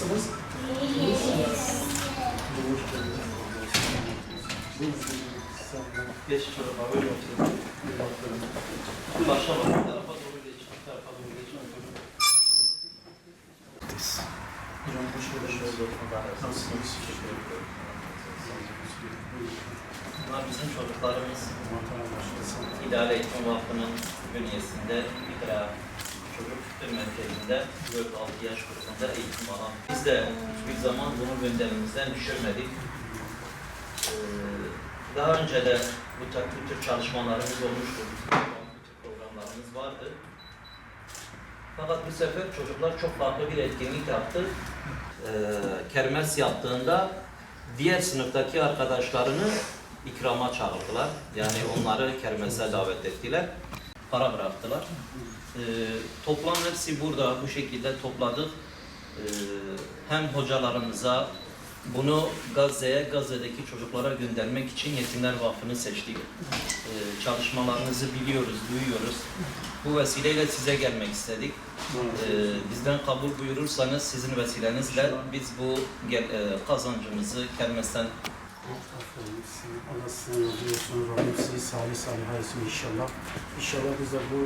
Nasılsınız? Geç tarafa böyle oturun. Başlama. Bir tarafa doğru geç. Bir tarafa doğru geç. Hocam hoş geldiniz. Nasılsınız? Bunlar bizim çocuklarımız. İdeal Eğitim Vakfı'nın bünyesinde İkra Çocuk Kültür Merkezi'nde 4-6 yaş grubunda eğitim alan. Biz de hiçbir zaman bunu gündemimizden düşürmedik. Daha önce de bu tür çalışmalarımız olmuştu. Bu tür programlarımız vardı. Fakat bu sefer çocuklar çok farklı bir etkinlik yaptı. Kermes yaptığında diğer sınıftaki arkadaşlarını ikrama çağırdılar. Yani onları kermese davet ettiler. Para bıraktılar. Toplam hepsi burada bu şekilde topladık. Hem hocalarımıza bunu Gazze'deki çocuklara göndermek için Yetimler Vakfı'nı seçtik. Çalışmalarınızı biliyoruz, duyuyoruz. Bu vesileyle size gelmek istedik. Bizden kabul buyurursanız sizin vesilenizle biz bu kazancımızı kermesten Allah sizden razı olsun. Rabbim sizi salih etsin inşallah. İnşallah biz de bu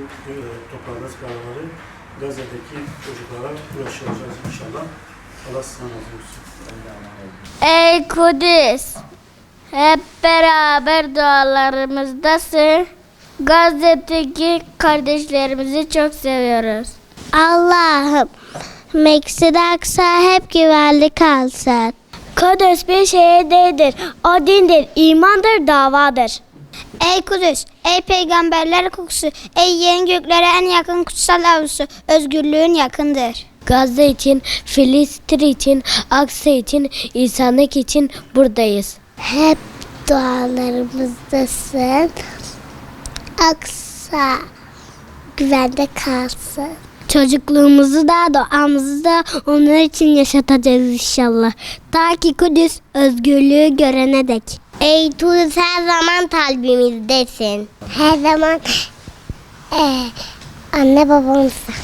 topladığımız paraları Gazze'deki çocuklara ulaşacağız inşallah. Allah sizden razı olsun. Ey Kudüs, hep beraber dualarımızdasın. Gazze'deki kardeşlerimizi çok seviyoruz. Allah'ım, Mescid-i Aksa hep güvenli kalsın. Kudüs bir şehir değildir, o dindir, imandır, davadır. Ey Kudüs, ey peygamberler kokusu, ey yerin göklere en yakın kutsal avlusu, özgürlüğün yakındır. Gazze için, Filistin için, Aksa için, insanlık için buradayız. Hep dualarımızdasın. Aksa güvende kalsın. Çocukluğumuzu da duamızı da onlar için yaşatacağız inşallah. Ta ki Kudüs özgürlüğü görene dek. Ey Kudüs her zaman kalbimizdesin. Her zaman anne babamızsın.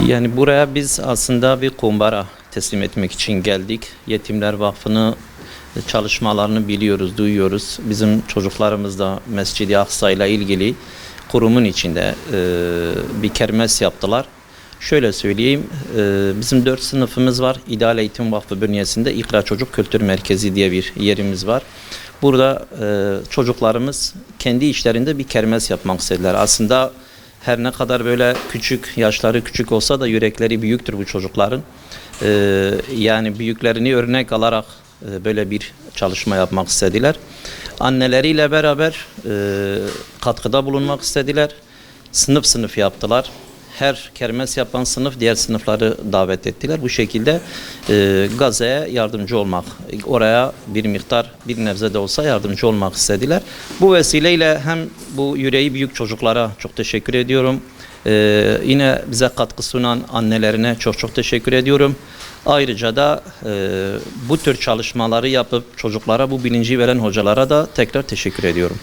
Yani buraya biz aslında bir kumbara teslim etmek için geldik. Yetimler Vakfı'nı çalışmalarını biliyoruz, duyuyoruz. Bizim çocuklarımız da Mescid-i Aksa ile ilgili kurumun içinde bir kermes yaptılar. Şöyle söyleyeyim, bizim 4 sınıfımız var. İdeal Eğitim Vakfı bünyesinde İkra Çocuk Kültür Merkezi diye bir yerimiz var. Burada çocuklarımız kendi işlerinde bir kermes yapmak istediler. Aslında her ne kadar böyle küçük, yaşları küçük olsa da yürekleri büyüktür bu çocukların. Yani büyüklerini örnek alarak böyle bir çalışma yapmak istediler. Anneleriyle beraber katkıda bulunmak istediler. Sınıf sınıf yaptılar. Her kermes yapan sınıf diğer sınıfları davet ettiler. Bu şekilde Gazze'ye yardımcı olmak, oraya bir miktar, bir nebze de olsa yardımcı olmak istediler. Bu vesileyle hem bu yüreği büyük çocuklara çok teşekkür ediyorum. Yine bize katkı sunan annelerine çok teşekkür ediyorum. Ayrıca da bu tür çalışmaları yapıp çocuklara bu bilinci veren hocalara da tekrar teşekkür ediyorum.